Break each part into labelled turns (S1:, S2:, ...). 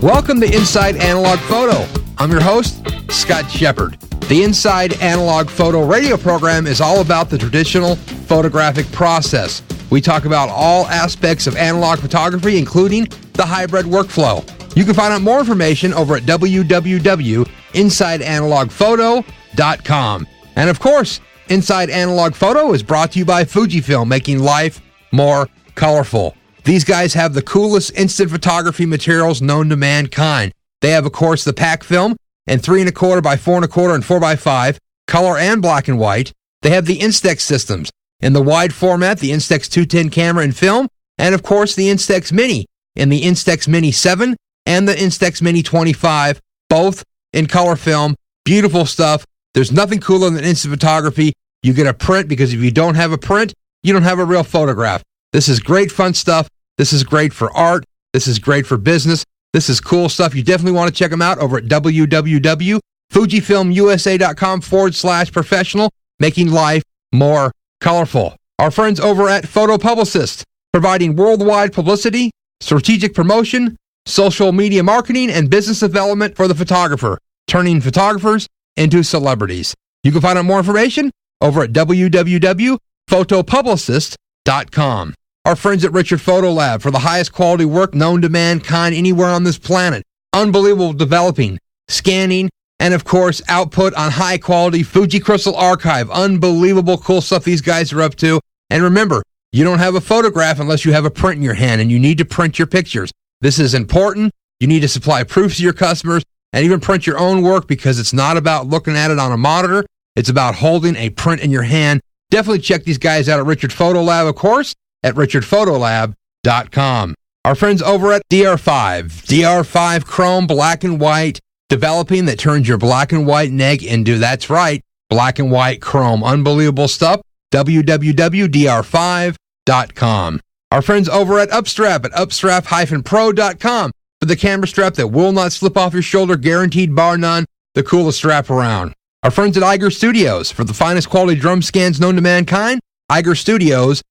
S1: Welcome to Inside Analog Photo. I'm your host, Scott Shepard. The Inside Analog Photo radio program is all about the traditional photographic process. We talk about all aspects of analog photography, including the hybrid workflow. You can find out more information over at www.insideanalogphoto.com. And of course, Inside Analog Photo is brought to you by Fujifilm, making life more colorful. These guys have the coolest instant photography materials known to mankind. They have, of course, the pack film and 3¼ by 4¼ and 4x5, color and black and white. They have the Instax systems in the wide format, the Instax 210 camera and film, and of course the Instax Mini in the Instax Mini 7 and the Instax Mini 25, both in color film. Beautiful stuff. There's nothing cooler than instant photography. You get a print, because if you don't have a print, you don't have a real photograph. This is great fun stuff. This is great for art. This is great for business. This is cool stuff. You definitely want to check them out over at www.fujifilmusa.com/professional, making life more colorful. Our friends over at Photo Publicist, providing worldwide publicity, strategic promotion, social media marketing, and business development for the photographer, turning photographers into celebrities. You can find out more information over at www.photopublicist.com. Our friends at Richard Photo Lab, for the highest quality work known to mankind anywhere on this planet. Unbelievable developing, scanning, and of course, output on high quality Fuji Crystal Archive. Unbelievable cool stuff these guys are up to. And remember, you don't have a photograph unless you have a print in your hand, and you need to print your pictures. This is important. You need to supply proofs to your customers and even print your own work, because it's not about looking at it on a monitor. It's about holding a print in your hand. Definitely check these guys out at Richard Photo Lab, of course, at richardphotolab.com. Our friends over at DR5 Chrome Black and White, developing that turns your black and white neg into, that's right, black and white chrome. Unbelievable stuff. www.dr5.com. Our friends over at Upstrap upstrap-pro.com for the camera strap that will not slip off your shoulder, guaranteed bar none, the coolest strap around. Our friends at Eiger Studios, for the finest quality drum scans known to mankind, eigerstudios.com.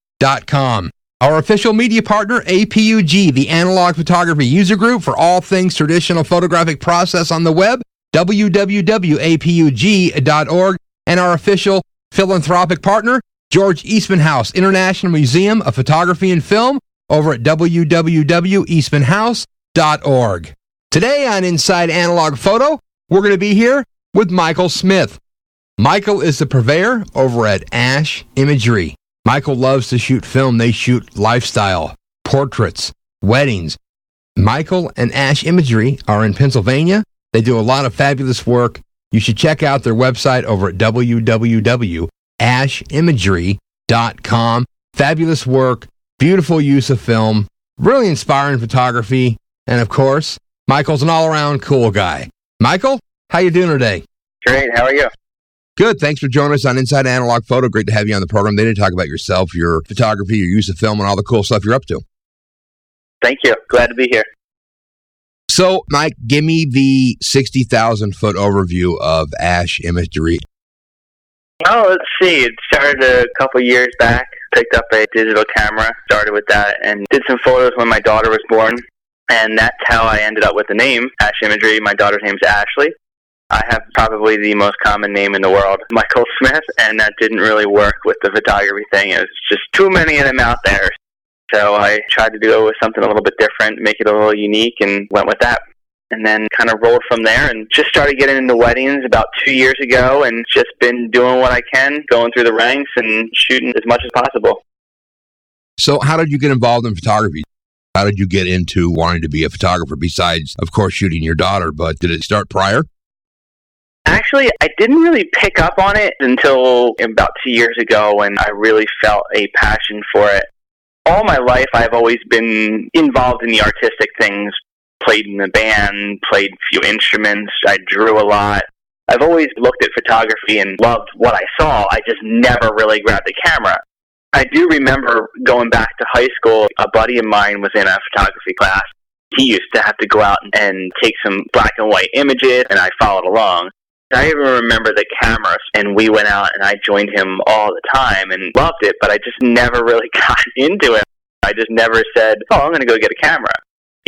S1: Our official media partner, APUG, the Analog Photography User Group, for all things traditional photographic process on the web, www.apug.org. And our official philanthropic partner, George Eastman House International Museum of Photography and Film, over at www.eastmanhouse.org. Today on Inside Analog Photo, we're going to be here with Michael Smith. Michael is the purveyor over at Ash Imagery. Michael loves to shoot film. They shoot lifestyle, portraits, weddings. Michael and Ash Imagery are in Pennsylvania. They do a lot of fabulous work. You should check out their website over at www.ashimagery.com. Fabulous work, beautiful use of film, really inspiring photography, and of course, Michael's an all-around cool guy. Michael, how you doing today?
S2: Great, how are you?
S1: Good. Thanks for joining us on Inside Analog Photo. Great to have you on the program. They did talk about yourself, your photography, your use of film, and all the cool stuff you're up to.
S2: Thank you. Glad to be here.
S1: So, Mike, give me the 60,000-foot overview of Ash Imagery.
S2: Oh, let's see. It started a couple years back. Picked up a digital camera, started with that, and did some photos when my daughter was born. And that's how I ended up with the name, Ash Imagery. My daughter's name's Ashley. I have probably the most common name in the world, Michael Smith, and that didn't really work with the photography thing. It was just too many of them out there. So I tried to go with something a little bit different, make it a little unique, and went with that. And then kind of rolled from there and just started getting into weddings about 2 years ago, and just been doing what I can, going through the ranks and shooting as much as possible.
S1: So how did you get involved in photography? How did you get into wanting to be a photographer, besides, of course, shooting your daughter? But did it start prior?
S2: Actually, I didn't really pick up on it until about 2 years ago, when I really felt a passion for it. All my life, I've always been involved in the artistic things, played in the band, played a few instruments, I drew a lot. I've always looked at photography and loved what I saw. I just never really grabbed the camera. I do remember going back to high school, a buddy of mine was in a photography class. He used to have to go out and take some black and white images, and I followed along. I even remember the cameras, and we went out and I joined him all the time and loved it, but I just never really got into it. I just never said, oh, I'm going to go get a camera.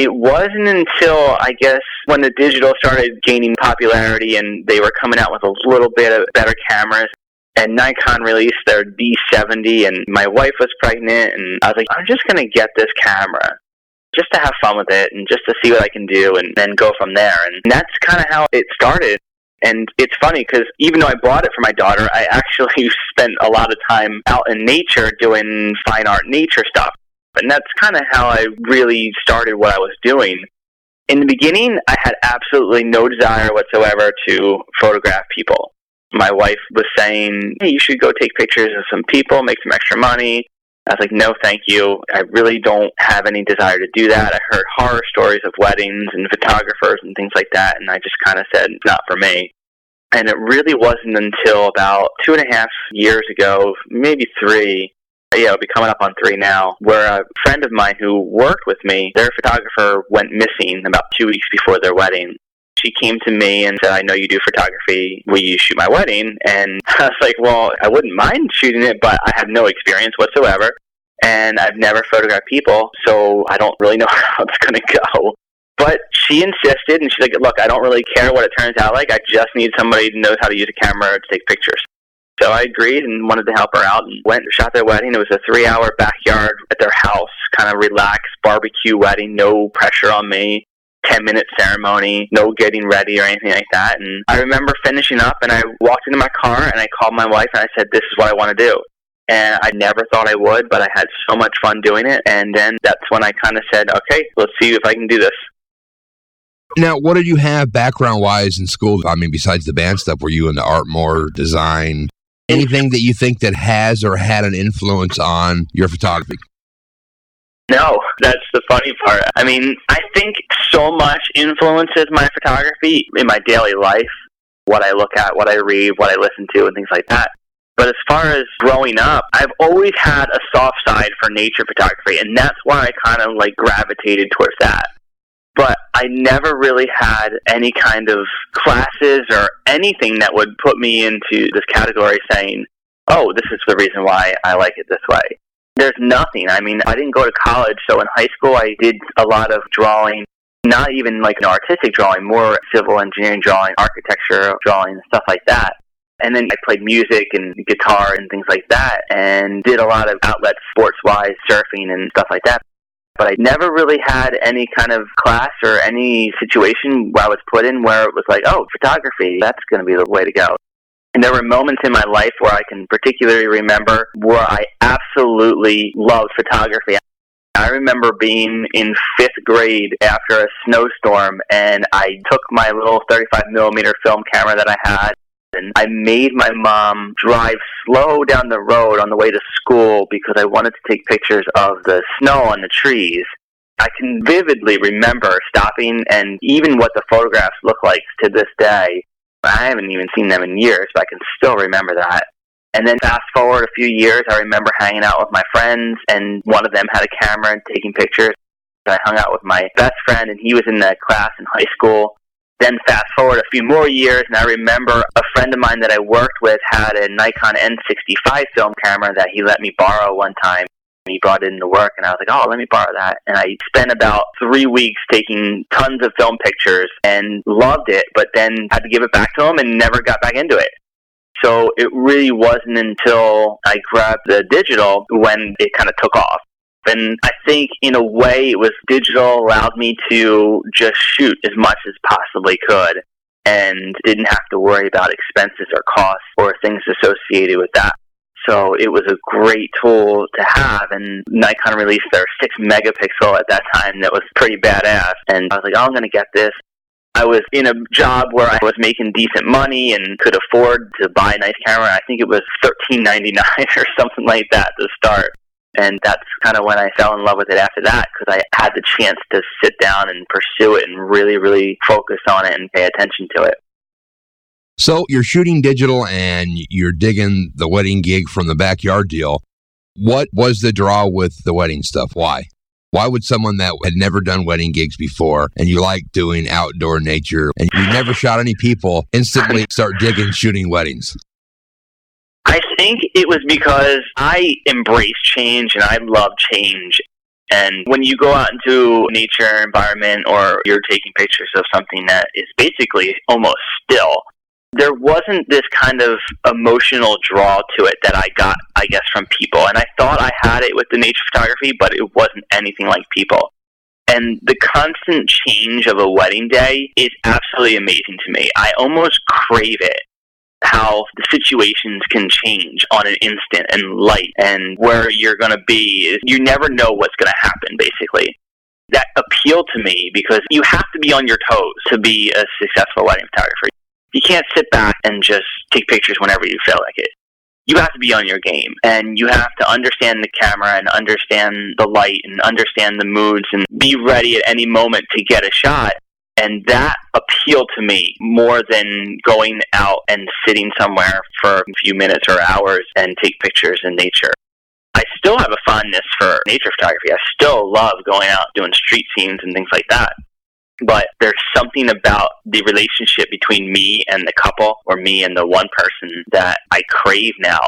S2: It wasn't until, I guess, when the digital started gaining popularity and they were coming out with a little bit of better cameras, and Nikon released their D70, and my wife was pregnant, and I was like, I'm just going to get this camera just to have fun with it and just to see what I can do and then go from there. And that's kind of how it started. And it's funny because even though I bought it for my daughter, I actually spent a lot of time out in nature doing fine art nature stuff. And that's kind of how I really started what I was doing. In the beginning, I had absolutely no desire whatsoever to photograph people. My wife was saying, hey, you should go take pictures of some people, make some extra money. I was like, no, thank you. I really don't have any desire to do that. I heard horror stories of weddings and photographers and things like that, and I just kind of said, not for me. And it really wasn't until about 2.5 years ago, maybe 3, it'll be coming up on 3 now, where a friend of mine who worked with me, their photographer went missing about 2 weeks before their wedding. She came to me and said, I know you do photography. Will you shoot my wedding? And I was like, well, I wouldn't mind shooting it, but I have no experience whatsoever. And I've never photographed people, so I don't really know how it's going to go. But she insisted, and she's like, look, I don't really care what it turns out like. I just need somebody who knows how to use a camera to take pictures. So I agreed and wanted to help her out and went and shot their wedding. It was a 3-hour backyard at their house, kind of relaxed barbecue wedding, no pressure on me. 10-minute ceremony, no getting ready or anything like that. And I remember finishing up, and I walked into my car, and I called my wife, and I said, this is what I want to do. And I never thought I would, but I had so much fun doing it. And then that's when I kind of said, okay, let's see if I can do this.
S1: Now, what did you have background-wise in school? I mean, besides the band stuff, were you into art more, design, anything that you think that has or had an influence on your photography?
S2: No, that's the funny part. I mean, I think so much influences my photography in my daily life, what I look at, what I read, what I listen to, and things like that. But as far as growing up, I've always had a soft side for nature photography, and that's why I kind of gravitated towards that. But I never really had any kind of classes or anything that would put me into this category saying, oh, this is the reason why I like it this way. There's nothing. I mean, I didn't go to college, so in high school I did a lot of drawing, not even an artistic drawing, more civil engineering drawing, architecture drawing, stuff like that. And then I played music and guitar and things like that, and did a lot of outlets sports-wise, surfing and stuff like that. But I never really had any kind of class or any situation where I was put in where it was like, oh, photography, that's going to be the way to go. And there were moments in my life where I can particularly remember where I absolutely loved photography. I remember being in 5th grade after a snowstorm, and I took my little 35mm film camera that I had, and I made my mom drive slow down the road on the way to school because I wanted to take pictures of the snow on the trees. I can vividly remember stopping, and even what the photographs look like to this day. I haven't even seen them in years, but I can still remember that. And then fast forward a few years, I remember hanging out with my friends, and one of them had a camera and taking pictures. I hung out with my best friend, and he was in that class in high school. Then fast forward a few more years, and I remember a friend of mine that I worked with had a Nikon N65 film camera that he let me borrow one time. He brought it into work, and I was like, oh, let me borrow that. And I spent about 3 weeks taking tons of film pictures and loved it, but then had to give it back to him and never got back into it. So it really wasn't until I grabbed the digital when it kind of took off. And I think, in a way, it was digital allowed me to just shoot as much as possibly could and didn't have to worry about expenses or costs or things associated with that. So it was a great tool to have, and Nikon released their 6-megapixel at that time that was pretty badass, and I was like, oh, I'm going to get this. I was in a job where I was making decent money and could afford to buy a nice camera. I think it was $13.99 or something like that to start. And that's kind of when I fell in love with it after that, because I had the chance to sit down and pursue it and really, really focus on it and pay attention to it.
S1: So you're shooting digital and you're digging the wedding gig from the backyard deal. What was the draw with the wedding stuff? Why? Why would someone that had never done wedding gigs before and you like doing outdoor nature and you never shot any people instantly start digging shooting weddings?
S2: I think it was because I embrace change and I love change. And when you go out into a nature environment or you're taking pictures of something that is basically almost still, there wasn't this kind of emotional draw to it that I got, I guess, from people. And I thought I had it with the nature photography, but it wasn't anything like people. And the constant change of a wedding day is absolutely amazing to me. I almost crave it, how the situations can change on an instant, and light, and where you're going to be. You never know what's going to happen, basically. That appealed to me because you have to be on your toes to be a successful wedding photographer. You can't sit back and just take pictures whenever you feel like it. You have to be on your game, and you have to understand the camera and understand the light and understand the moods and be ready at any moment to get a shot. And that appealed to me more than going out and sitting somewhere for a few minutes or hours and take pictures in nature. I still have a fondness for nature photography. I still love going out doing street scenes and things like that. But there's something about the relationship between me and the couple, or me and the one person, that I crave now.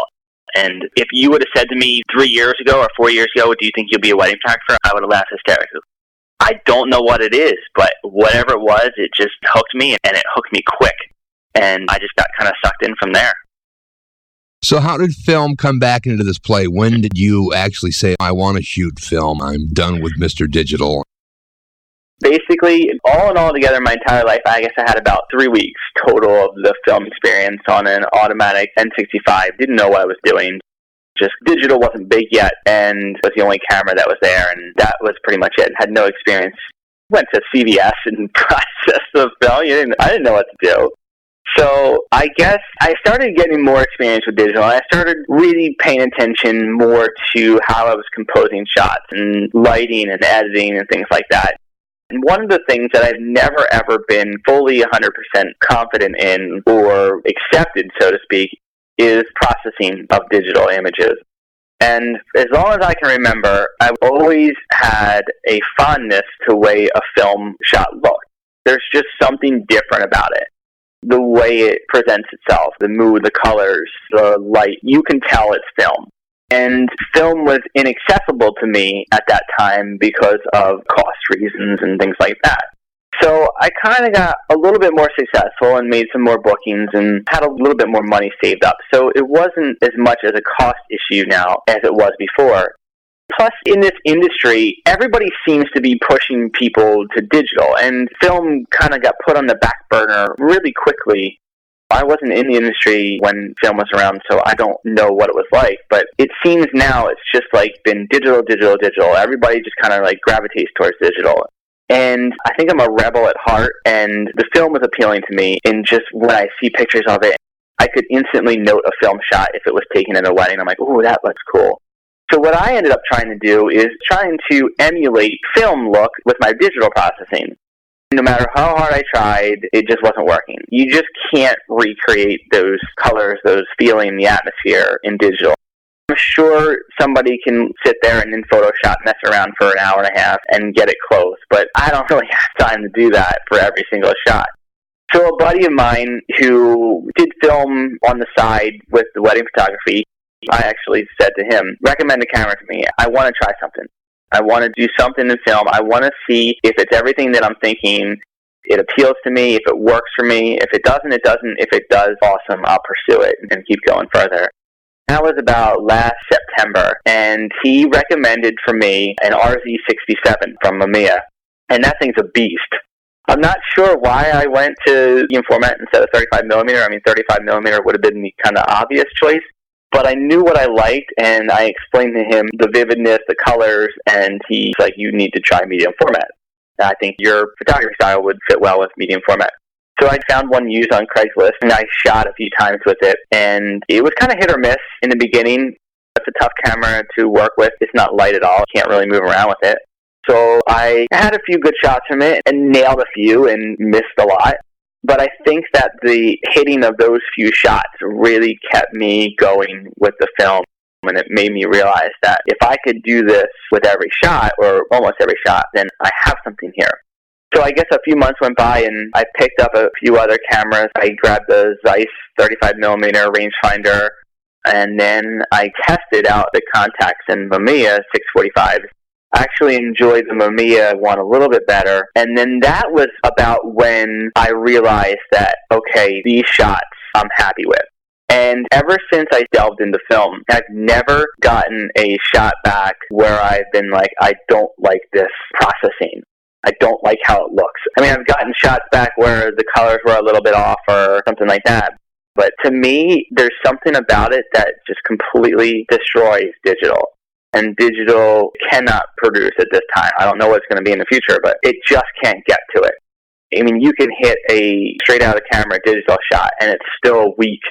S2: And if you would have said to me 3 years ago or 4 years ago, do you think you'll be a wedding photographer? I would have laughed hysterically. I don't know what it is, but whatever it was, it just hooked me, and it hooked me quick. And I just got kind of sucked in from there.
S1: So how did film come back into this play? When did you actually say, I want to shoot film, I'm done with Mr. Digital?
S2: Basically, all in all together, my entire life, I guess I had about 3 weeks total of the film experience on an automatic N65. Didn't know what I was doing. Just digital wasn't big yet, and was the only camera that was there, and that was pretty much it. Had no experience. Went to CVS and processed the film. I didn't know what to do. So I guess I started getting more experience with digital, and I started really paying attention more to how I was composing shots and lighting and editing and things like that. And one of the things that I've never, ever been fully 100% confident in or accepted, so to speak, is processing of digital images. And as long as I can remember, I've always had a fondness to the way a film shot looked. There's just something different about it. The way it presents itself, the mood, the colors, the light, you can tell it's film. And film was inaccessible to me at that time because of cost reasons and things like that. So I kind of got a little bit more successful and made some more bookings and had a little bit more money saved up. So it wasn't as much as a cost issue now as it was before. Plus, in this industry, everybody seems to be pushing people to digital, and film kind of got put on the back burner really quickly. I wasn't in the industry when film was around, so I don't know what it was like, but it seems now it's just like been digital, digital, digital. Everybody just kind of like gravitates towards digital. And I think I'm a rebel at heart, and the film was appealing to me, and just when I see pictures of it, I could instantly note a film shot if it was taken at a wedding. I'm like, ooh, that looks cool. So what I ended up trying to do is trying to emulate film look with my digital processing. No matter how hard I tried, it just wasn't working. You just can't recreate those colors, those feeling, the atmosphere in digital. I'm sure somebody can sit there and in Photoshop mess around for an hour and a half and get it close, but I don't really have time to do that for every single shot. So a buddy of mine who did film on the side with the wedding photography, I actually said to him, recommend a camera to me. I want to try something. I want to do something in film. I want to see if it's everything that I'm thinking. It appeals to me, if it works for me. If it doesn't, it doesn't. If it does, awesome, I'll pursue it and keep going further. That was about last September, and he recommended for me an RZ67 from Mamiya, and that thing's a beast. I'm not sure why I went to medium format instead of 35mm. I mean, 35mm would have been the kind of obvious choice, but I knew what I liked, and I explained to him the vividness, the colors, and he's like, you need to try medium format. I think your photography style would fit well with medium format. So I found one used on Craigslist, and I shot a few times with it, and it was kind of hit or miss in the beginning. It's a tough camera to work with. It's not light at all. Can't really move around with it. So I had a few good shots from it and nailed a few and missed a lot. But I think that the hitting of those few shots really kept me going with the film, and it made me realize that if I could do this with every shot, or almost every shot, then I have something here. So I guess a few months went by, and I picked up a few other cameras. I grabbed the Zeiss 35mm rangefinder, and then I tested out the Contax and Mamiya 645s. I actually enjoyed the Mamiya one a little bit better. And then that was about when I realized that, okay, these shots I'm happy with. And ever since I delved into film, I've never gotten a shot back where I've been like, I don't like this processing. I don't like how it looks. I mean, I've gotten shots back where the colors were a little bit off or something like that. But to me, there's something about it that just completely destroys digital. And digital cannot produce at this time. I don't know what it's going to be in the future, but it just can't get to it. I mean, you can hit a straight-out-of-camera digital shot, and it's still weak.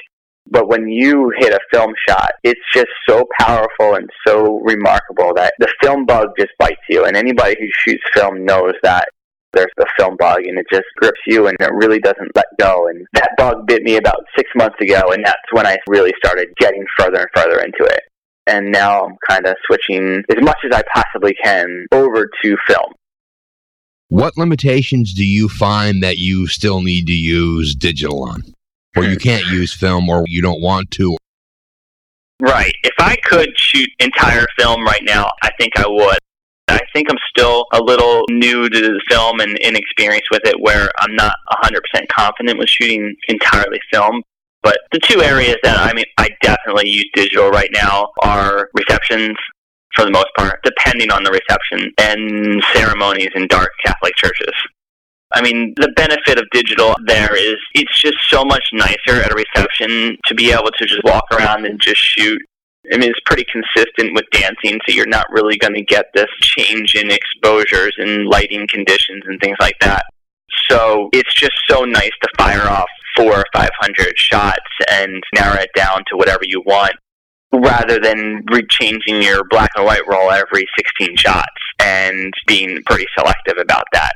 S2: But when you hit a film shot, it's just so powerful and so remarkable that the film bug just bites you. And anybody who shoots film knows that there's the film bug, and it just grips you, and it really doesn't let go. And that bug bit me about 6 months ago, and that's when I really started getting further and further into it. And now I'm kind of switching as much as I possibly can over to film.
S1: What limitations do you find that you still need to use digital on? Or you can't use film, or you don't want to?
S2: Right. If I could shoot entire film right now, I think I would. I think I'm still a little new to the film and inexperienced with it, where I'm not 100% confident with shooting entirely film. But the two areas that I definitely use digital right now are receptions, for the most part, depending on the reception, and ceremonies in dark Catholic churches. I mean, the benefit of digital there is it's just so much nicer at a reception to be able to just walk around and just shoot. I mean, it's pretty consistent with dancing, so you're not really going to get this change in exposures and lighting conditions and things like that. So it's just so nice to fire off 400 or 500 shots and narrow it down to whatever you want, rather than changing your black and white roll every 16 shots and being pretty selective about that.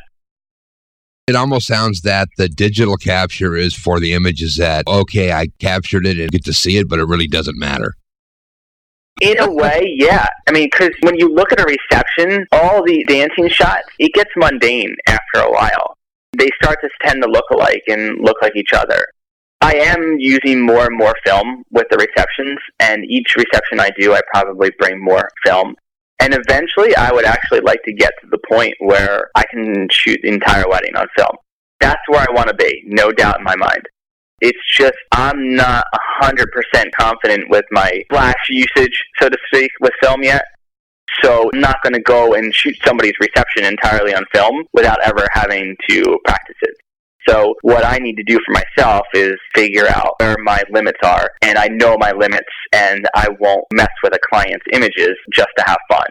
S1: It almost sounds that the digital capture is for the images that, okay, I captured it and get to see it, but it really doesn't matter.
S2: In a way, yeah. I mean, because when you look at a reception, all the dancing shots, it gets mundane after a while. They start to tend to look alike and look like each other. I am using more and more film with the receptions, and each reception I do, I probably bring more film. And eventually, I would actually like to get to the point where I can shoot the entire wedding on film. That's where I want to be, no doubt in my mind. It's just I'm not 100% confident with my flash usage, so to speak, with film yet. So I'm not going to go and shoot somebody's reception entirely on film without ever having to practice it. So what I need to do for myself is figure out where my limits are, and I know my limits, and I won't mess with a client's images just to have fun.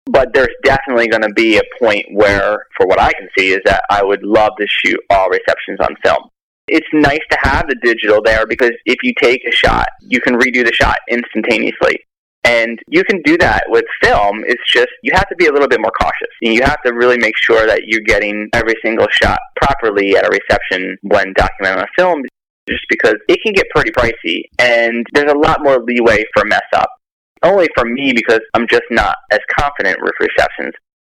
S2: But there's definitely going to be a point where, for what I can see, is that I would love to shoot all receptions on film. It's nice to have the digital there, because if you take a shot, you can redo the shot instantaneously. And you can do that with film. It's just you have to be a little bit more cautious. You have to really make sure that you're getting every single shot properly at a reception when documenting a film, just because it can get pretty pricey, and there's a lot more leeway for mess up. Only for me, because I'm just not as confident with receptions.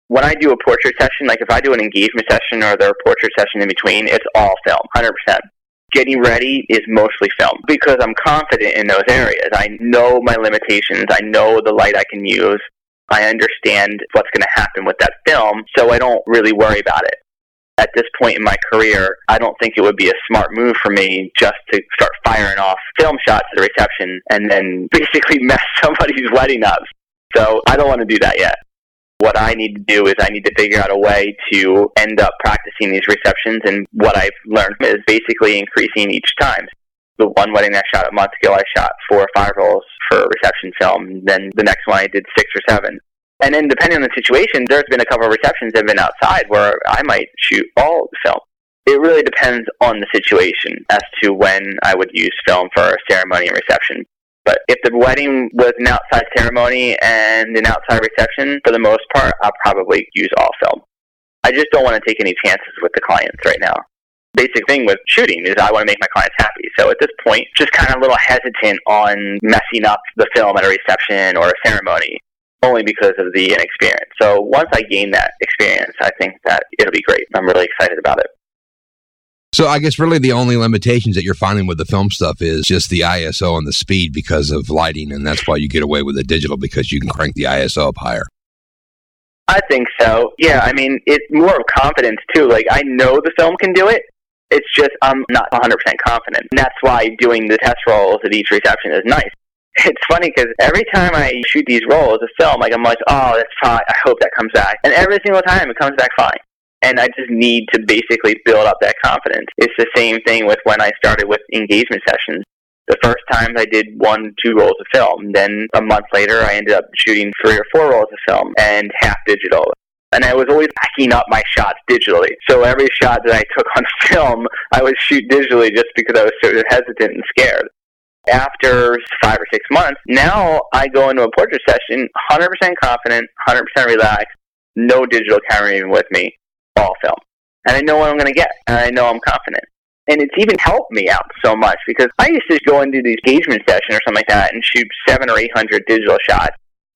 S2: When I do a portrait session, like if I do an engagement session or the portrait session in between, it's all film, 100%. Getting ready is mostly film because I'm confident in those areas. I know my limitations. I know the light I can use. I understand what's going to happen with that film, so I don't really worry about it. At this point in my career, I don't think it would be a smart move for me just to start firing off film shots at a reception and then basically mess somebody's wedding up. So I don't want to do that yet. What I need to do is I need to figure out a way to end up practicing these receptions, and what I've learned is basically increasing each time. The one wedding I shot a month ago, I shot 4 or 5 rolls for reception film. Then the next one I did 6 or 7. And then depending on the situation, there's been a couple of receptions that have been outside where I might shoot all the film. It really depends on the situation as to when I would use film for a ceremony and reception. But if the wedding was an outside ceremony and an outside reception, for the most part, I'll probably use all film. I just don't want to take any chances with the clients right now. Basic thing with shooting is I want to make my clients happy. So at this point, just kind of a little hesitant on messing up the film at a reception or a ceremony, only because of the inexperience. So once I gain that experience, I think that it'll be great. I'm really excited about it.
S1: So I guess really the only limitations that you're finding with the film stuff is just the ISO and the speed because of lighting, and that's why you get away with the digital, because you can crank the ISO up higher.
S2: I think so. Yeah, I mean, it's more of confidence, too. Like, I know the film can do it. It's just I'm not 100% confident. And that's why doing the test rolls at each reception is nice. It's funny because every time I shoot these rolls of film, like, I'm like, oh, that's fine. I hope that comes back. And every single time it comes back fine. And I just need to basically build up that confidence. It's the same thing with when I started with engagement sessions. The first time I did 1-2 rolls of film. Then a month later, I ended up shooting 3 or 4 rolls of film and half digital. And I was always backing up my shots digitally. So every shot that I took on film, I would shoot digitally just because I was sort of hesitant and scared. After 5 or 6 months, now I go into a portrait session 100% confident, 100% relaxed, no digital camera even with me, all film. And I know what I'm going to get, and I know I'm confident. And it's even helped me out so much because I used to go into the engagement session or something like that and shoot 700 or 800 digital shots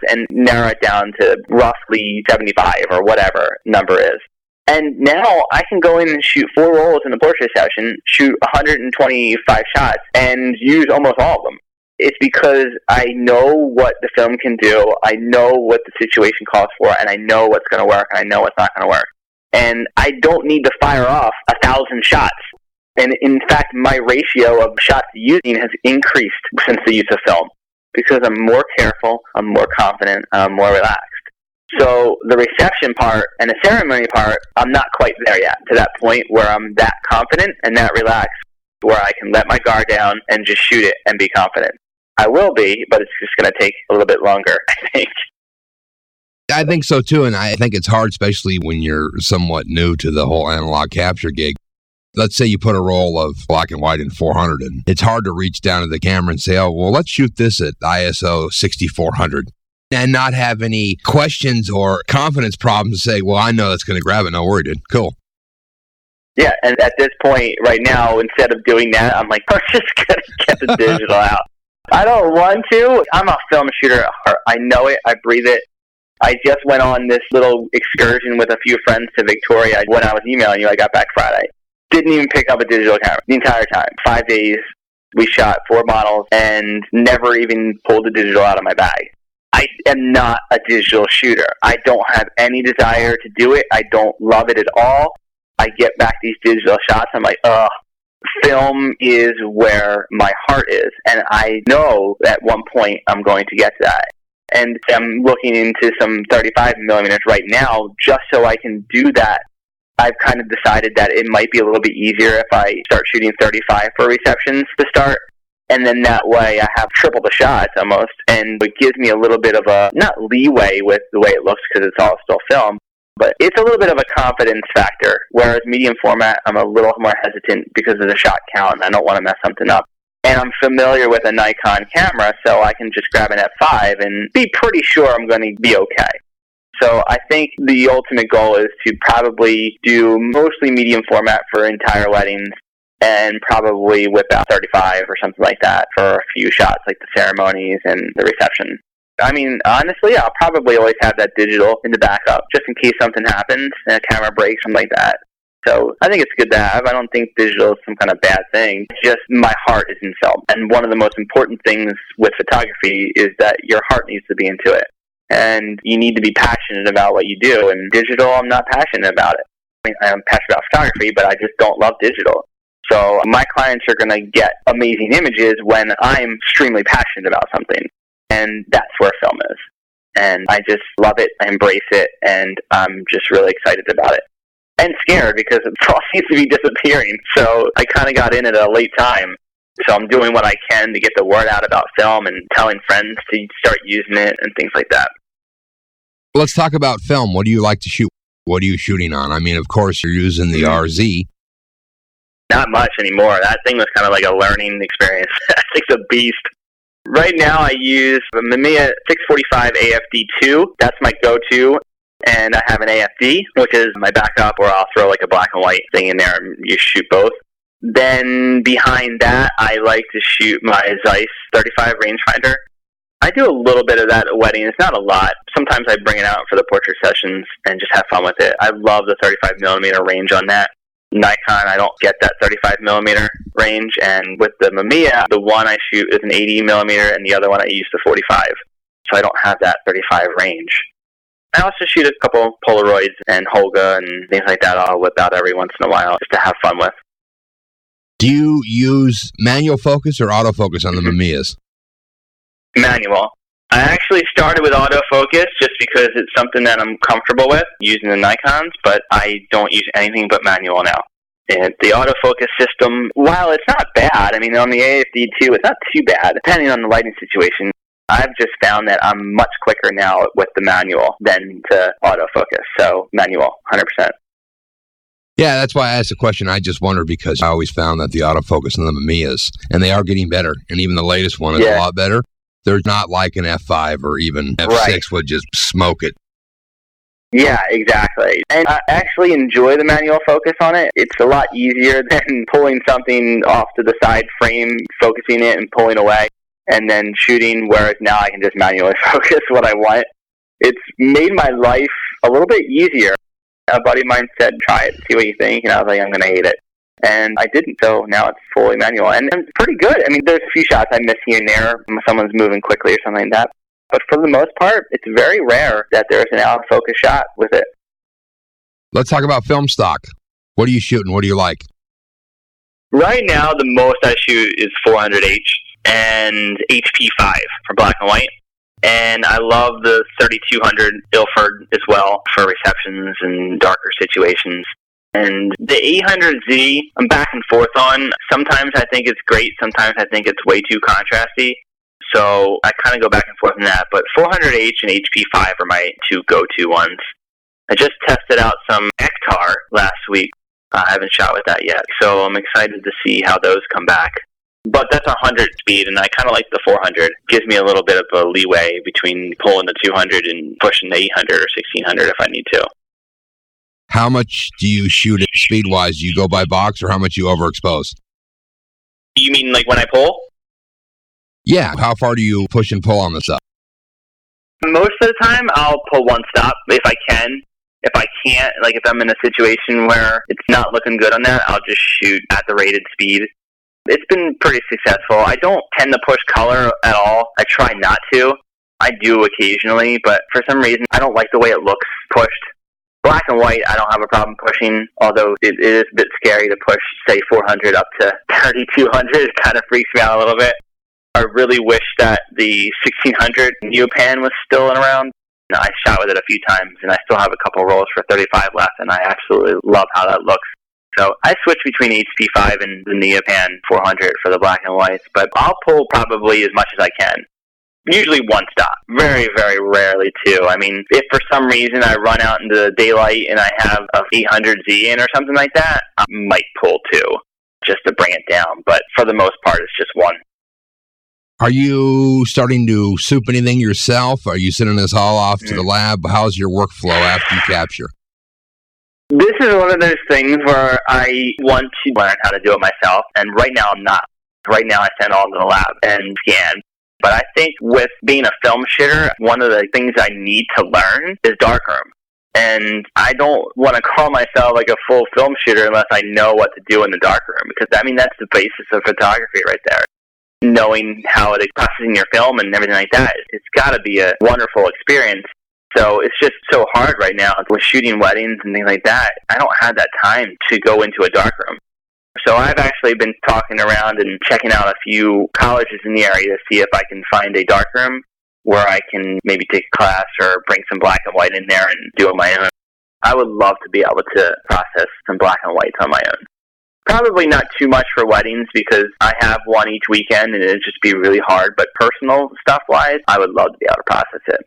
S2: and narrow it down to roughly 75 or whatever number is. And now I can go in and shoot 4 rolls in the portrait session, shoot 125 shots, and use almost all of them. It's because I know what the film can do, I know what the situation calls for, and I know what's going to work, and I know what's not going to work. And I don't need to fire off 1,000 shots. And in fact, my ratio of shots using has increased since the use of film because I'm more careful, I'm more confident, I'm more relaxed. So the reception part and the ceremony part, I'm not quite there yet, to that point where I'm that confident and that relaxed, where I can let my guard down and just shoot it and be confident. I will be, but it's just going to take a little bit longer, I think.
S1: I think so, too, and I think it's hard, especially when you're somewhat new to the whole analog capture gig. Let's say you put a roll of black and white in 400, and it's hard to reach down to the camera and say, oh, well, let's shoot this at ISO 6400. And not have any questions or confidence problems to say, well, I know that's going to grab it. No worry, dude. Cool.
S2: Yeah, and at this point right now, instead of doing that, I'm like, I'm just going to get the digital out. I don't want to. I'm a film shooter at heart. I know it. I breathe it. I just went on this little excursion with a few friends to Victoria. When I was emailing you, I got back Friday. Didn't even pick up a digital camera the entire time. 5 days, we shot 4 models and never even pulled the digital out of my bag. I am not a digital shooter. I don't have any desire to do it. I don't love it at all. I get back these digital shots. I'm like, ugh. Film is where my heart is. And I know at one point I'm going to get to that. And I'm looking into some 35 millimeters right now just so I can do that. I've kind of decided that it might be a little bit easier if I start shooting 35 for receptions to start. And then that way I have triple the shots almost. And it gives me a little bit of a, not leeway with the way it looks because it's all still film, but it's a little bit of a confidence factor. Whereas medium format, I'm a little more hesitant because of the shot count and I don't want to mess something up. And I'm familiar with a Nikon camera, so I can just grab an F5 and be pretty sure I'm going to be okay. So I think the ultimate goal is to probably do mostly medium format for entire weddings and probably whip out 35 or something like that for a few shots like the ceremonies and the reception. I mean, honestly, I'll probably always have that digital in the backup just in case something happens and a camera breaks, something like that. So I think it's good to have. I don't think digital is some kind of bad thing. It's just my heart is in film. And one of the most important things with photography is that your heart needs to be into it. And you need to be passionate about what you do. And digital, I'm not passionate about it. I mean, I'm passionate about photography, but I just don't love digital. So my clients are going to get amazing images when I'm extremely passionate about something. And that's where film is. And I just love it, I embrace it, and I'm just really excited about it. And scared because it all seems to be disappearing. So I kind of got in at a late time. So I'm doing what I can to get the word out about film and telling friends to start using it and things like that.
S1: Let's talk about film. What do you like to shoot? What are you shooting on? I mean, of course, you're using the RZ.
S2: Not much anymore. That thing was kind of like a learning experience. That thing's a beast. Right now I use the Mamiya 645 AFD2. That's my go-to. And I have an AFD, which is my backup, or I'll throw like a black and white thing in there and you shoot both. Then behind that, I like to shoot my Zeiss 35 rangefinder. I do a little bit of that at weddings. It's not a lot. Sometimes I bring it out for the portrait sessions and just have fun with it. I love the 35 millimeter range on that. Nikon, I don't get that 35 millimeter range. And with the Mamiya, the one I shoot is an 80 millimeter and the other one I use the 45. So I don't have that 35 range. I also shoot a couple Polaroids and Holga and things like that I'll whip out every once in a while just to have fun with.
S1: Do you use manual focus or autofocus on the Mamiyas?
S2: Manual. I actually started with autofocus just because it's something that I'm comfortable with using the Nikons, but I don't use anything but manual now. And the autofocus system, while it's not bad, I mean, on the AFD2, it's not too bad, depending on the lighting situation. I've just found that I'm much quicker now with the manual than to autofocus. So manual, 100%.
S1: Yeah, that's why I asked the question. I just wondered because I always found that the autofocus on the Mamiyas, and they are getting better, and even the latest one is a lot better. They're not like an F5 or even F6 would just smoke it.
S2: Yeah, exactly. And I actually enjoy the manual focus on it. It's a lot easier than pulling something off to the side frame, focusing it and pulling away, and then shooting, whereas now I can just manually focus what I want. It's made my life a little bit easier. A buddy of mine said, try it, see what you think, and I was like, I'm going to hate it. And I didn't, so now it's fully manual. And it's pretty good. I mean, there's a few shots I miss here and there when someone's moving quickly or something like that. But for the most part, it's very rare that there's an out-of-focus shot with it.
S1: Let's talk about film stock. What are you shooting? What do you like?
S2: Right now, the most I shoot is 400H and HP5 for black and white. And I love the 3200 Ilford as well for receptions and darker situations. And the 800Z, I'm back and forth on. Sometimes I think it's great. Sometimes I think it's way too contrasty. So I kind of go back and forth on that. But 400H and HP5 are my two go-to ones. I just tested out some Ektar last week. I haven't shot with that yet. So I'm excited to see how those come back. But that's 100 speed, and I kind of like the 400. It gives me a little bit of a leeway between pulling the 200 and pushing the 800 or 1600 if I need to.
S1: How much do you shoot it speed-wise? Do you go by box, or how much you overexpose?
S2: You mean like when I pull?
S1: Yeah. How far do you push and pull on the stuff?
S2: Most of the time, I'll pull one stop if I can. If I can't, like if I'm in a situation where it's not looking good on that, I'll just shoot at the rated speed. It's been pretty successful. I don't tend to push color at all. I try not to. I do occasionally, but for some reason, I don't like the way it looks pushed. Black and white, I don't have a problem pushing, although it is a bit scary to push, say, 400 up to 3200. It kind of freaks me out a little bit. I really wish that the 1600 Neopan was still around. I shot with it a few times, and I still have a couple rolls for 35 left, and I absolutely love how that looks. So I switch between HP5 and the Neopan 400 for the black and whites, but I'll pull probably as much as I can. Usually one stop. Very, very rarely two. I mean, if for some reason I run out into the daylight and I have a 800Z in or something like that, I might pull two just to bring it down. But for the most part, it's just one.
S1: Are you starting to soup anything yourself? Are you sending this all off to the lab? How's your workflow after you capture?
S2: This is one of those things where I want to learn how to do it myself, and right now I'm not. Right now I send all to the lab and scan. But I think with being a film shitter, one of the things I need to learn is darkroom. And I don't want to call myself like a full film shitter unless I know what to do in the darkroom, because I mean that's the basis of photography right there. Knowing how it is processing your film and everything like that, it's got to be a wonderful experience. So it's just so hard right now with shooting weddings and things like that. I don't have that time to go into a darkroom. So I've actually been talking around and checking out a few colleges in the area to see if I can find a darkroom where I can maybe take a class or bring some black and white in there and do it my own. I would love to be able to process some black and whites on my own. Probably not too much for weddings because I have one each weekend and it'd just be really hard. But personal stuff-wise, I would love to be able to process it.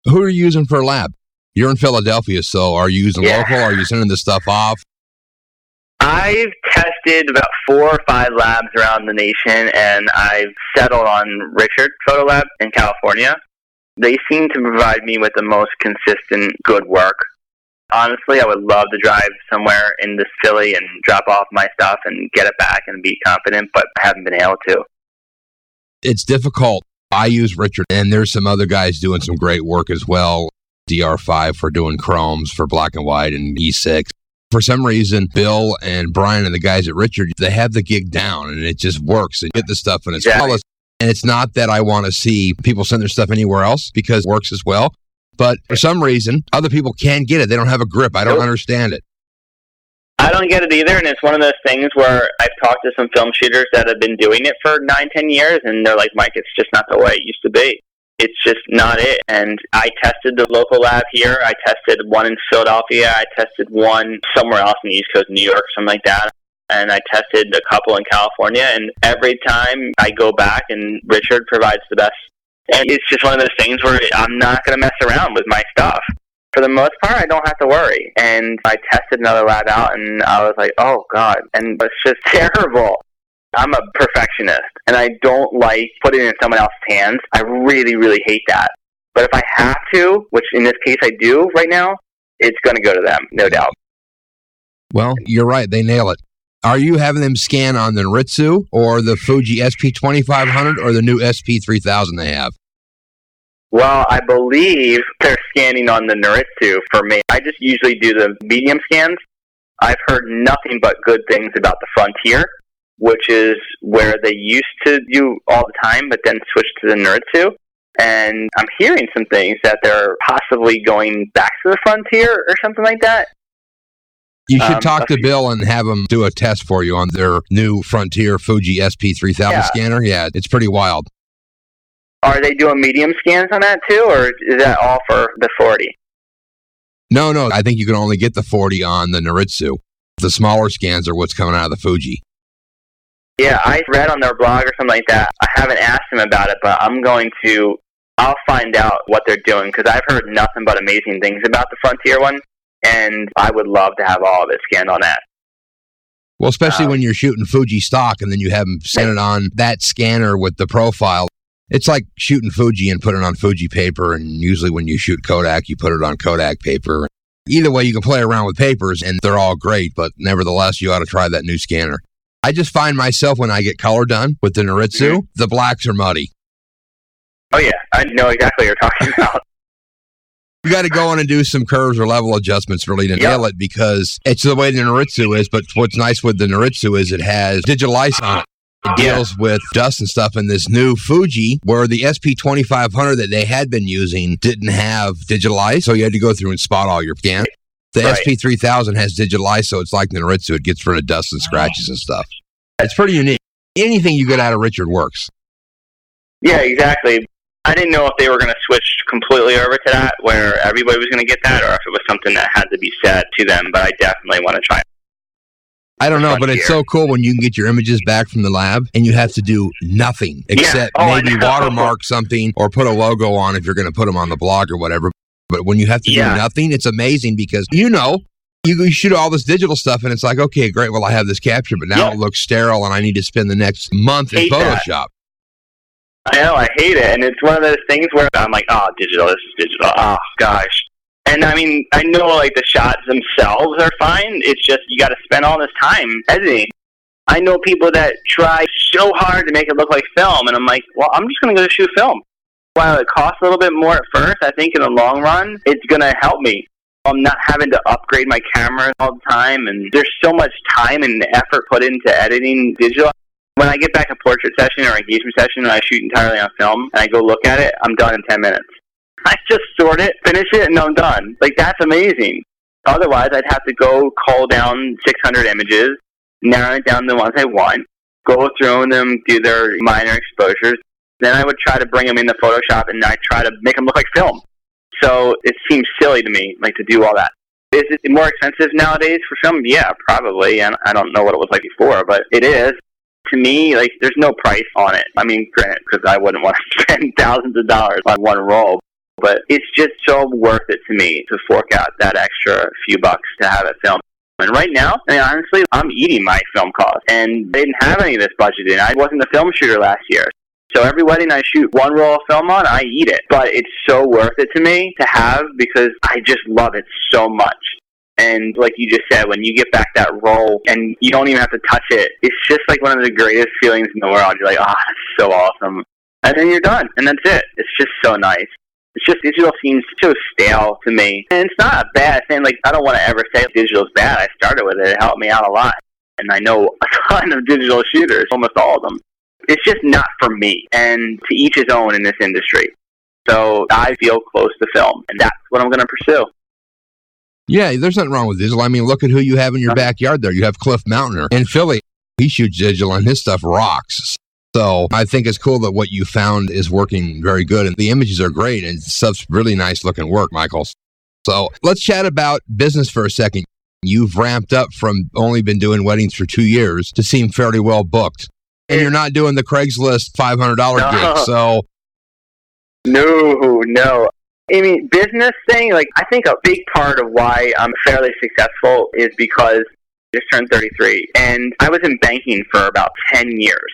S1: Who are you using for a lab? You're in Philadelphia, so are you using local? Are you sending this stuff off?
S2: I've tested about 4 or 5 labs around the nation, and I've settled on Richard Photo Lab in California. They seem to provide me with the most consistent good work. Honestly, I would love to drive somewhere into Philly and drop off my stuff and get it back and be confident, but I haven't been able to.
S1: It's difficult. I use Richard, and there's some other guys doing some great work as well. DR5 for doing chromes for black and white, and E6. For some reason, Bill and Brian and the guys at Richard, they have the gig down, and it just works. And you get the stuff, and it's flawless. And it's not that I want to see people send their stuff anywhere else, because it works as well. But for some reason, other people can't get it. They don't have a grip. I don't understand it.
S2: I don't get it either, and it's one of those things where I've talked to some film shooters that have been doing it for 9-10 years, and they're like, Mike, it's just not the way it used to be. It's just not it. And I tested the local lab here. I tested one in Philadelphia. I tested one somewhere else in the East Coast, New York, something like that. And I tested a couple in California, and every time I go back, and Richard provides the best. And it's just one of those things where I'm not going to mess around with my stuff. For the most part, I don't have to worry. And I tested another lab out, and I was like, oh, God. And it's just terrible. I'm a perfectionist, and I don't like putting it in someone else's hands. I really, really hate that. But if I have to, which in this case I do right now, it's going to go to them, no doubt.
S1: Well, you're right. They nail it. Are you having them scan on the Noritsu or the Fuji SP2500 or the new SP3000 they have?
S2: Well, I believe they're scanning on the Noritsu for me. I just usually do the medium scans. I've heard nothing but good things about the Frontier, which is where they used to do all the time, but then switched to the Noritsu. And I'm hearing some things that they're possibly going back to the Frontier or something like that.
S1: You should talk to Bill and have him do a test for you on their new Frontier Fuji SP3000 scanner. Yeah, it's pretty wild.
S2: Are they doing medium scans on that too, or is that all for the 40?
S1: No. I think you can only get the 40 on the Noritsu. The smaller scans are what's coming out of the Fuji.
S2: Yeah, I read on their blog or something like that. I haven't asked them about it, but I'll find out what they're doing, because I've heard nothing but amazing things about the Frontier one, and I would love to have all of it scanned on that.
S1: Well, especially when you're shooting Fuji stock and then you have them send it on that scanner with the profile. It's like shooting Fuji and putting it on Fuji paper, and usually when you shoot Kodak, you put it on Kodak paper. Either way, you can play around with papers, and they're all great, but nevertheless, you ought to try that new scanner. I just find myself, when I get color done with the Noritsu, the blacks are muddy.
S2: Oh, yeah. I know exactly what you're talking about.
S1: You got to go in and do some curves or level adjustments really to nail it, because it's the way the Noritsu is. But what's nice with the Noritsu is it has digital ice on it. It deals with dust and stuff. In this new Fuji, where the SP2500 that they had been using didn't have digital ice, so you had to go through and spot all your scans. The SP3000 has digital ice, so it's like the Noritsu. It gets rid of dust and scratches and stuff. It's pretty unique. Anything you get out of Richard works.
S2: Yeah, exactly. I didn't know if they were going to switch completely over to that, where everybody was going to get that, or if it was something that had to be said to them, but I definitely want to try it.
S1: I don't know, but it's so cool when you can get your images back from the lab and you have to do nothing except maybe watermark something or put a logo on if you're going to put them on the blog or whatever. But when you have to do nothing, it's amazing, because, you shoot all this digital stuff and it's like, okay, great, well, I have this capture, but now it looks sterile and I need to spend the next month in Photoshop.
S2: I know, I hate it. And it's one of those things where I'm like, oh, digital, this is digital. Oh, gosh. And I mean, I know like the shots themselves are fine. It's just you got to spend all this time editing. I know people that try so hard to make it look like film, and I'm like, well, I'm just going to go shoot film. While it costs a little bit more at first, I think in the long run, it's going to help me. I'm not having to upgrade my camera all the time, and there's so much time and effort put into editing digital. When I get back a portrait session or engagement session and I shoot entirely on film, and I go look at it, I'm done in 10 minutes. I just sort it, finish it, and I'm done. Like, that's amazing. Otherwise, I'd have to go cull down 600 images, narrow it down to the ones I want, go through them, do their minor exposures. Then I would try to bring them into Photoshop, and I try to make them look like film. So it seems silly to me, like, to do all that. Is it more expensive nowadays for film? Yeah, probably. And I don't know what it was like before, but it is. To me, like, there's no price on it. I mean, granted, because I wouldn't want to spend thousands of dollars on one roll. But it's just so worth it to me to fork out that extra few bucks to have it filmed. And right now, I mean, honestly, I'm eating my film costs. And they didn't have any of this budgeted. I wasn't a film shooter last year. So every wedding I shoot one roll of film on, I eat it. But it's so worth it to me to have, because I just love it so much. And like you just said, when you get back that roll and you don't even have to touch it, it's just like one of the greatest feelings in the world. You're like, oh, that's so awesome. And then you're done. And that's it. It's just so nice. It's just digital seems so stale to me. And it's not a bad thing. Like, I don't want to ever say digital's bad. I started with it. It helped me out a lot. And I know a ton of digital shooters, almost all of them. It's just not for me. And to each his own in this industry. So I feel close to film, and that's what I'm going to pursue.
S1: Yeah, there's nothing wrong with digital. I mean, look at who you have in your backyard there. You have Cliff Mountainer in Philly. He shoots digital, and his stuff rocks. So I think it's cool that what you found is working very good, and the images are great, and stuff's really nice looking work, Michael. So let's chat about business for a second. You've ramped up from only been doing weddings for 2 years to seem fairly well booked. And you're not doing the Craigslist $500 gig, so...
S2: No. I mean, business thing, like, I think a big part of why I'm fairly successful is because I just turned 33, and I was in banking for about 10 years.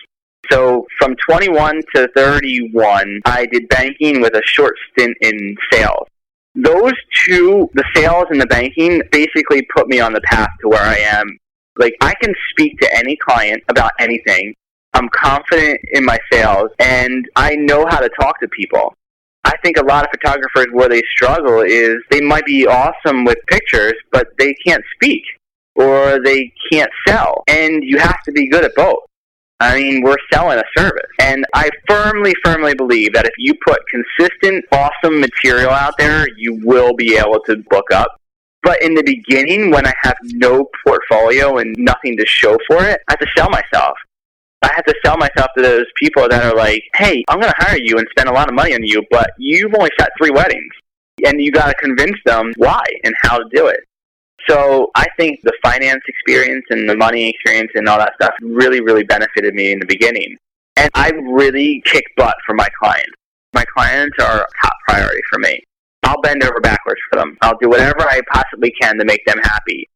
S2: So from 21 to 31, I did banking with a short stint in sales. Those two, the sales and the banking, basically put me on the path to where I am. Like, I can speak to any client about anything. I'm confident in my sales, and I know how to talk to people. I think a lot of photographers, where they struggle is they might be awesome with pictures, but they can't speak or they can't sell. And you have to be good at both. I mean, we're selling a service. And I firmly believe that if you put consistent, awesome material out there, you will be able to book up. But in the beginning, when I have no portfolio and nothing to show for it, I have to sell myself. I have to sell myself to those people that are like, hey, I'm going to hire you and spend a lot of money on you, but you've only shot 3 weddings. And you got to convince them why and how to do it. So I think the finance experience and the money experience and all that stuff really benefited me in the beginning. And I really kick butt for my clients. My clients are a top priority for me. I'll bend over backwards for them. I'll do whatever I possibly can to make them happy.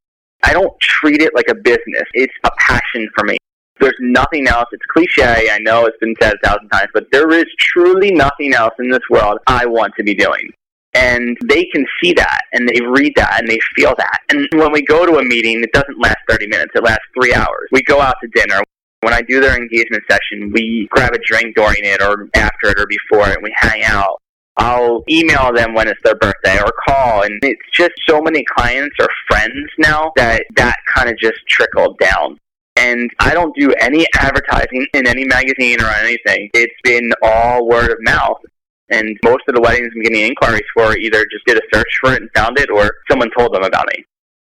S2: I don't treat it like a business. It's a passion for me. There's nothing else. It's cliche. I know it's been said 1,000 times, but there is truly nothing else in this world I want to be doing. And they can see that, and they read that, and they feel that. And when we go to a meeting, it doesn't last 30 minutes. It lasts 3 hours. We go out to dinner. When I do their engagement session, we grab a drink during it or after it or before it, and we hang out. I'll email them when it's their birthday or call. And it's just so many clients or friends now that kind of just trickled down. And I don't do any advertising in any magazine or anything. It's been all word of mouth. And most of the weddings I'm getting inquiries for either just did a search for it and found it, or someone told them about me.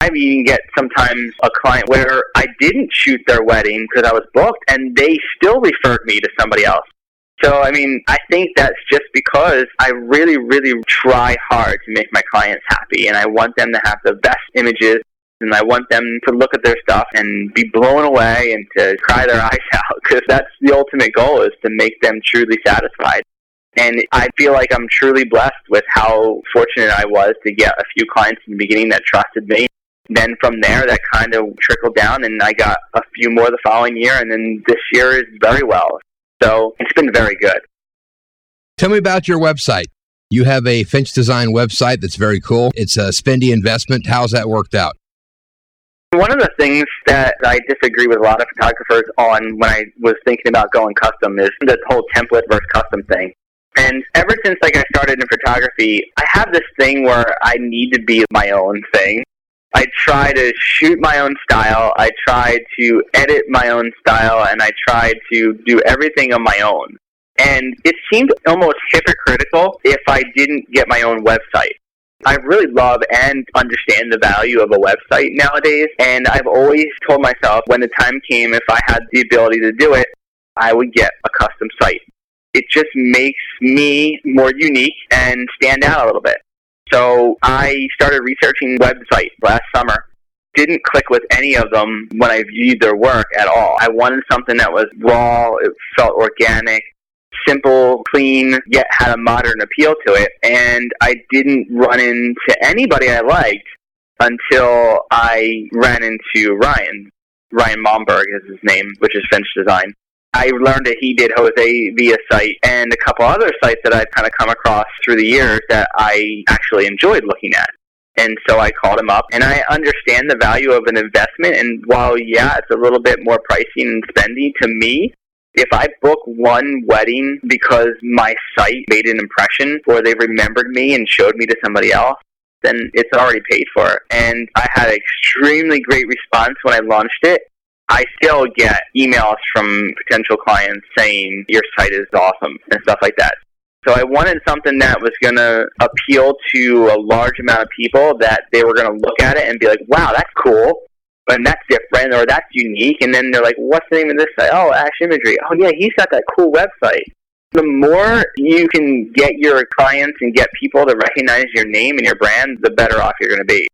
S2: I even get sometimes a client where I didn't shoot their wedding because I was booked, and they still referred me to somebody else. So, I mean, I think that's just because I really try hard to make my clients happy, and I want them to have the best images, and I want them to look at their stuff and be blown away and to cry their eyes out, because that's the ultimate goal, is to make them truly satisfied. And I feel like I'm truly blessed with how fortunate I was to get a few clients in the beginning that trusted me. Then from there, that kind of trickled down, and I got a few more the following year, and then this year is very well. So it's been very good.
S1: Tell me about your website. You have a Finch Design website that's very cool. It's a spendy investment. How's that worked out?
S2: One of the things that I disagree with a lot of photographers on when I was thinking about going custom is the whole template versus custom thing. And ever since I started in photography, I have this thing where I need to be my own thing. I try to shoot my own style, I try to edit my own style, and I try to do everything on my own. And it seemed almost hypocritical if I didn't get my own website. I really love and understand the value of a website nowadays, and I've always told myself when the time came, if I had the ability to do it, I would get a custom site. It just makes me more unique and stand out a little bit. So I started researching websites last summer. Didn't click with any of them when I viewed their work at all. I wanted something that was raw, it felt organic, simple, clean, yet had a modern appeal to it. And I didn't run into anybody I liked until I ran into Ryan. Ryan Momberg is his name, which is Finch Design. I learned that he did Jose via site and a couple other sites that I've kind of come across through the years that I actually enjoyed looking at. And so I called him up, and I understand the value of an investment. And while, yeah, it's a little bit more pricey and spendy to me, if I book one wedding because my site made an impression or they remembered me and showed me to somebody else, then it's already paid for. And I had an extremely great response when I launched it. I still get emails from potential clients saying your site is awesome and stuff like that. So I wanted something that was going to appeal to a large amount of people, that they were going to look at it and be like, wow, that's cool, and that's different, or that's unique. And then they're like, what's the name of this site? Oh, Ash Imagery. Oh, yeah, he's got that cool website. The more you can get your clients and get people to recognize your name and your brand, the better off you're going to be.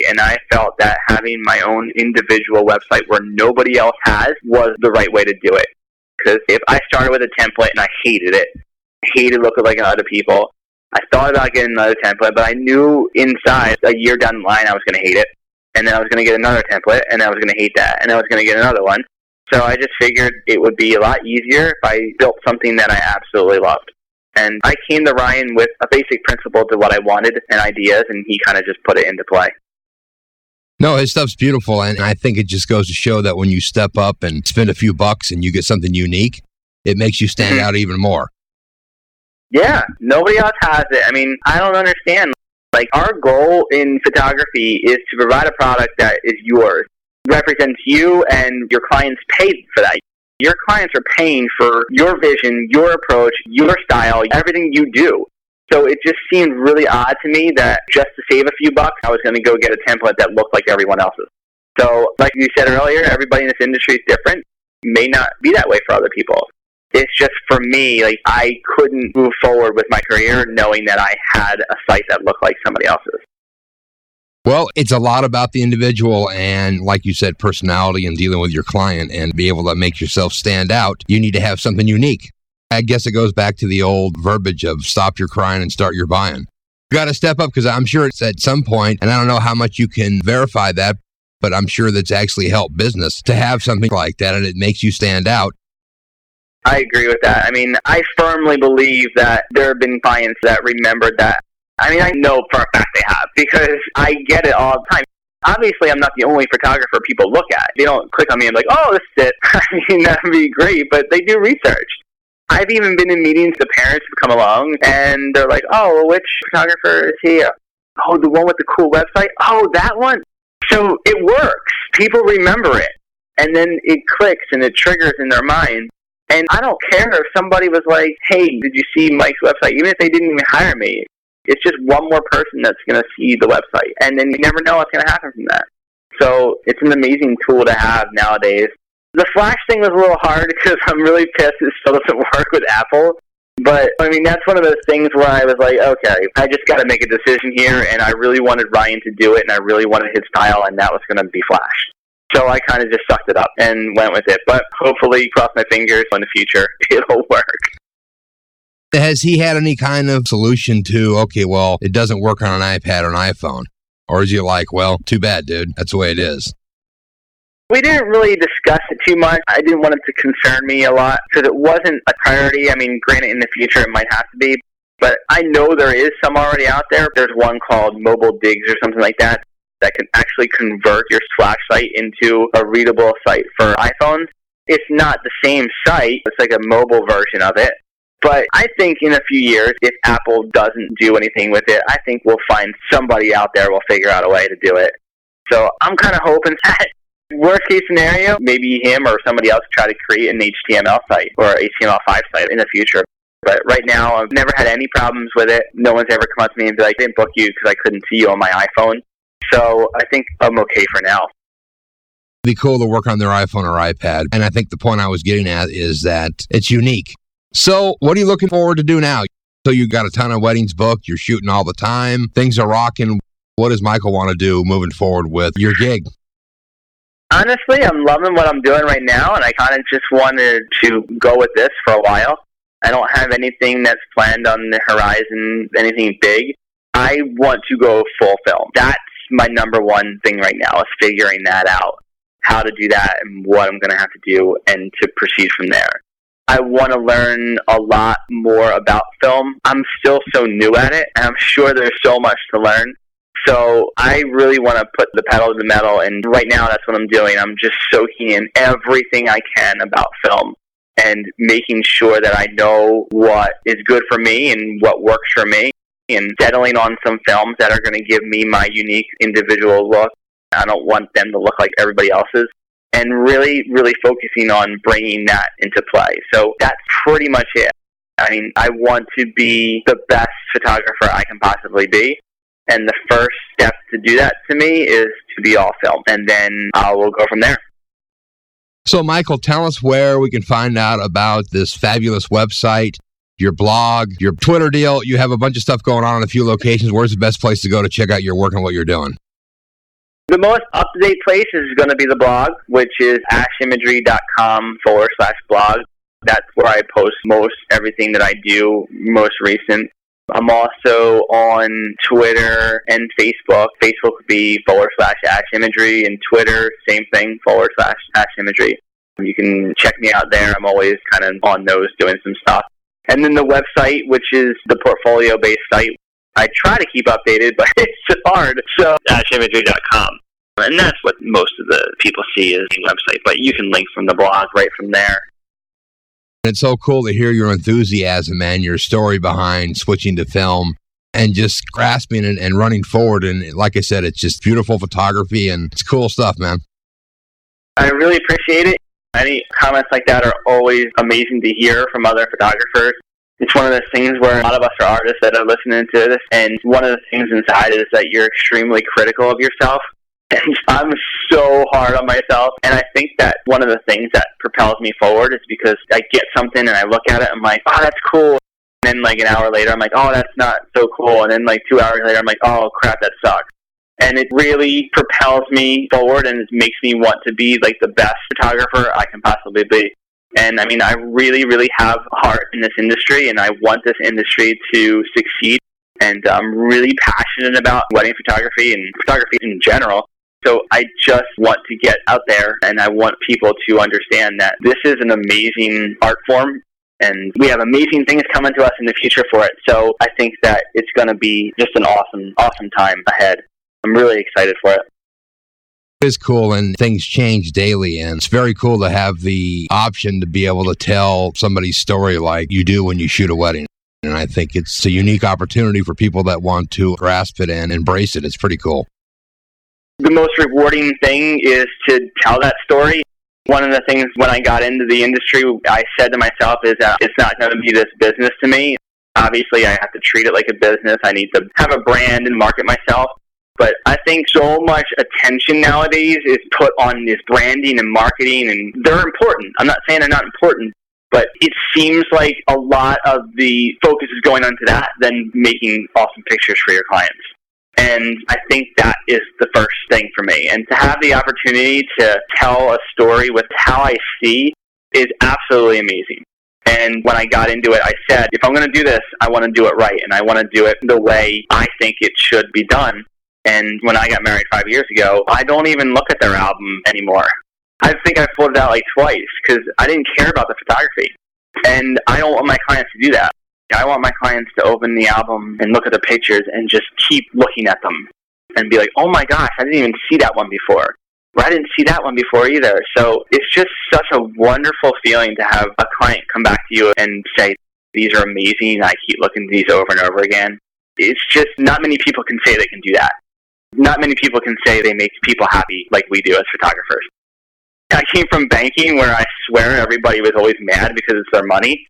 S2: And I felt that having my own individual website where nobody else has was the right way to do it. Because if I started with a template and I hated it, hated looking like other people, I thought about getting another template, but I knew inside, a year down the line, I was going to hate it. And then I was going to get another template, and I was going to hate that, and I was going to get another one. So I just figured it would be a lot easier if I built something that I absolutely loved. And I came to Ryan with a basic principle to what I wanted and ideas, and he kind of just put it into play.
S1: No, his stuff's beautiful, and I think it just goes to show that when you step up and spend a few bucks and you get something unique, it makes you stand out even more.
S2: Yeah, nobody else has it. I mean, I don't understand. Like, our goal in photography is to provide a product that is yours, represents you, and your clients paid for that. Your clients are paying for your vision, your approach, your style, everything you do. So it just seemed really odd to me that just to save a few bucks, I was going to go get a template that looked like everyone else's. So, like you said earlier, everybody in this industry is different. It may not be that way for other people. It's just, for me, like, I couldn't move forward with my career knowing that I had a site that looked like somebody else's.
S1: Well, it's a lot about the individual and, like you said, personality and dealing with your client and be able to make yourself stand out. You need to have something unique. I guess it goes back to the old verbiage of stop your crying and start your buying. You got to step up, because I'm sure it's at some point, and I don't know how much you can verify that, but I'm sure that's actually helped business to have something like that, and it makes you stand out.
S2: I agree with that. I mean, I firmly believe that there have been clients that remembered that. I mean, I know for a fact they have, because I get it all the time. Obviously, I'm not the only photographer people look at. They don't click on me and be like, oh, this is it. I mean, that would be great, but they do research. I've even been in meetings, the parents would come along, and they're like, oh, well, which photographer is he? Oh, the one with the cool website? Oh, that one? So it works. People remember it. And then it clicks and it triggers in their mind. And I don't care if somebody was like, hey, did you see Mike's website? Even if they didn't even hire me, it's just one more person that's going to see the website. And then you never know what's going to happen from that. So it's an amazing tool to have nowadays. The Flash thing was a little hard because I'm really pissed it still doesn't work with Apple. But, I mean, that's one of those things where I was like, okay, I just got to make a decision here. And I really wanted Ryan to do it, and I really wanted his style, and that was going to be Flash. So I kind of just sucked it up and went with it. But hopefully, cross my fingers, in the future, it'll work.
S1: Has he had any kind of solution to, okay, well, it doesn't work on an iPad or an iPhone? Or is he like, well, too bad, dude. That's the way it is?
S2: We didn't really discuss it too much. I didn't want it to concern me a lot because it wasn't a priority. I mean, granted, in the future it might have to be. But I know there is some already out there. There's one called Mobile Digs or something like that can actually convert your Flash site into a readable site for iPhones. It's not the same site. It's like a mobile version of it. But I think in a few years, if Apple doesn't do anything with it, I think we'll find somebody out there will figure out a way to do it. So I'm kind of hoping that worst case scenario, maybe him or somebody else try to create an HTML site or HTML5 site in the future. But right now, I've never had any problems with it. No one's ever come up to me and be like, I didn't book you because I couldn't see you on my iPhone. So I think I'm okay for now.
S1: It'd be cool to work on their iPhone or iPad. And I think the point I was getting at is that it's unique. So what are you looking forward to do now? So you got a ton of weddings booked. You're shooting all the time. Things are rocking. What does Michael want to do moving forward with your gig?
S2: Honestly, I'm loving what I'm doing right now, and I kind of just wanted to go with this for a while. I don't have anything that's planned on the horizon, anything big. I want to go full film. That's my number one thing right now, is figuring that out, how to do that and what I'm going to have to do and to proceed from there. I want to learn a lot more about film. I'm still so new at it, and I'm sure there's so much to learn. So I really want to put the pedal to the metal, and right now that's what I'm doing. I'm just soaking in everything I can about film and making sure that I know what is good for me and what works for me, and settling on some films that are going to give me my unique individual look. I don't want them to look like everybody else's, and really, really focusing on bringing that into play. So that's pretty much it. I mean, I want to be the best photographer I can possibly be. And the first step to do that to me is to be all film. And then we'll go from there.
S1: So, Michael, tell us where we can find out about this fabulous website, your blog, your Twitter deal. You have a bunch of stuff going on in a few locations. Where's the best place to go to check out your work and what you're doing?
S2: The most up-to-date place is going to be the blog, which is ashimagery.com/blog. That's where I post most everything that I do, most recent. I'm also on Twitter and Facebook. Facebook would be /ashimagery, and Twitter, same thing, /ashimagery. You can check me out there. I'm always kind of on those doing some stuff. And then the website, which is the portfolio-based site. I try to keep updated, but it's hard. So, ashimagery.com. And that's what most of the people see is the website. But you can link from the blog right from there.
S1: It's so cool to hear your enthusiasm, man, your story behind switching to film and just grasping it and running forward. And like I said, it's just beautiful photography and it's cool stuff, man.
S2: I really appreciate it. Any comments like that are always amazing to hear from other photographers. It's one of those things where a lot of us are artists that are listening to this, and one of the things inside is that you're extremely critical of yourself. And I'm so hard on myself. And I think that one of the things that propels me forward is because I get something and I look at it, I'm like, oh, that's cool. And then like an hour later, I'm like, oh, that's not so cool. And then like 2 hours later, I'm like, oh, crap, that sucks. And it really propels me forward and it makes me want to be like the best photographer I can possibly be. And I mean, I really, really have heart in this industry and I want this industry to succeed. And I'm really passionate about wedding photography and photography in general. So I just want to get out there and I want people to understand that this is an amazing art form and we have amazing things coming to us in the future for it. So I think that it's going to be just an awesome, awesome time ahead. I'm really excited for it.
S1: It is cool and things change daily and it's very cool to have the option to be able to tell somebody's story like you do when you shoot a wedding. And I think it's a unique opportunity for people that want to grasp it and embrace it. It's pretty cool.
S2: The most rewarding thing is to tell that story. One of the things when I got into the industry, I said to myself is that it's not going to be this business to me. Obviously, I have to treat it like a business. I need to have a brand and market myself. But I think so much attention nowadays is put on this branding and marketing, and they're important. I'm not saying they're not important, but it seems like a lot of the focus is going on to that than making awesome pictures for your clients. And I think that is the first thing for me. And to have the opportunity to tell a story with how I see is absolutely amazing. And when I got into it, I said, if I'm going to do this, I want to do it right. And I want to do it the way I think it should be done. And when I got married 5 years ago, I don't even look at their album anymore. I think I pulled it out like twice because I didn't care about the photography. And I don't want my clients to do that. I want my clients to open the album and look at the pictures and just keep looking at them and be like, oh my gosh, I didn't even see that one before. Or I didn't see that one before either. So it's just such a wonderful feeling to have a client come back to you and say, these are amazing. I keep looking at these over and over again. It's just not many people can say they can do that. Not many people can say they make people happy like we do as photographers. I came from banking where I swear everybody was always mad because it's their money.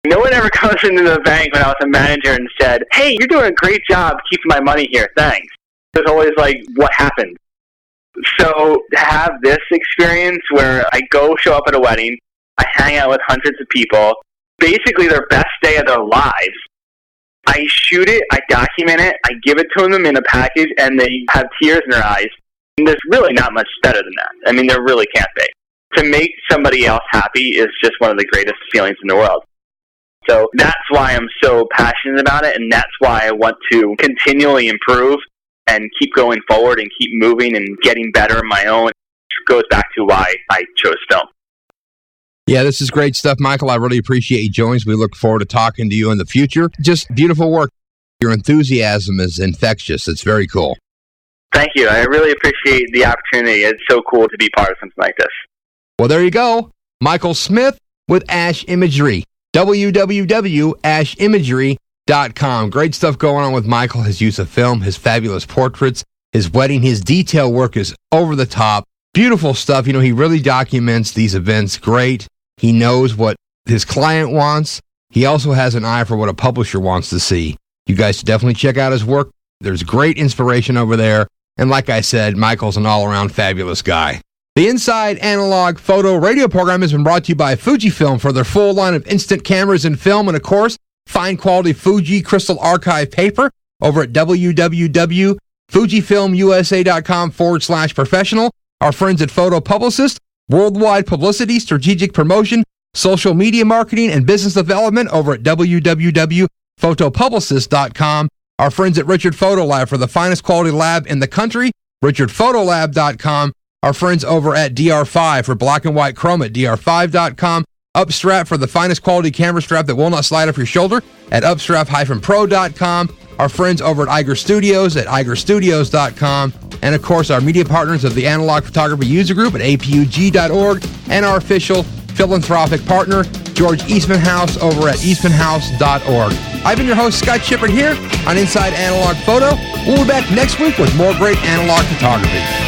S2: No one ever comes into the bank when I was a manager and said, hey, you're doing a great job keeping my money here, thanks. It's always like, what happened? So to have this experience where I go show up at a wedding, I hang out with hundreds of people, basically their best day of their lives. I shoot it, I document it, I give it to them in a package, and they have tears in their eyes. And there's really not much better than that. I mean, there really can't be. To make somebody else happy is just one of the greatest feelings in the world. So that's why I'm so passionate about it, and that's why I want to continually improve and keep going forward and keep moving and getting better in my own. It goes back to why I chose film.
S1: Yeah, this is great stuff, Michael. I really appreciate you joining us. We look forward to talking to you in the future. Just beautiful work. Your enthusiasm is infectious. It's very cool.
S2: Thank you. I really appreciate the opportunity. It's so cool to be part of something like this.
S1: Well, there you go. Michael Smith with Ash Imagery. www.ashimagery.com. Great stuff going on with Michael, his use of film, his fabulous portraits, his wedding, his detail work is over the top. Beautiful stuff. You know, he really documents these events great. He knows what his client wants. He also has an eye for what a publisher wants to see. You guys should definitely check out his work. There's great inspiration over there. And like I said, Michael's an all-around fabulous guy. The Inside Analog Photo radio program has been brought to you by Fujifilm for their full line of instant cameras and film, and of course, fine quality Fuji Crystal Archive paper over at www.fujifilmusa.com/professional. Our friends at Photo Publicist, worldwide publicity, strategic promotion, social media marketing, and business development over at www.photopublicist.com. Our friends at Richard Photo Lab for the finest quality lab in the country, richardphotolab.com. Our friends over at DR5 for black and white chrome at dr5.com. Upstrap for the finest quality camera strap that will not slide off your shoulder at upstrap-pro.com. Our friends over at Iger Studios at igerstudios.com. And of course, our media partners of the Analog Photography User Group at apug.org, and our official philanthropic partner, George Eastman House over at eastmanhouse.org. I've been your host, Scott Shippard, here on Inside Analog Photo. We'll be back next week with more great analog photography.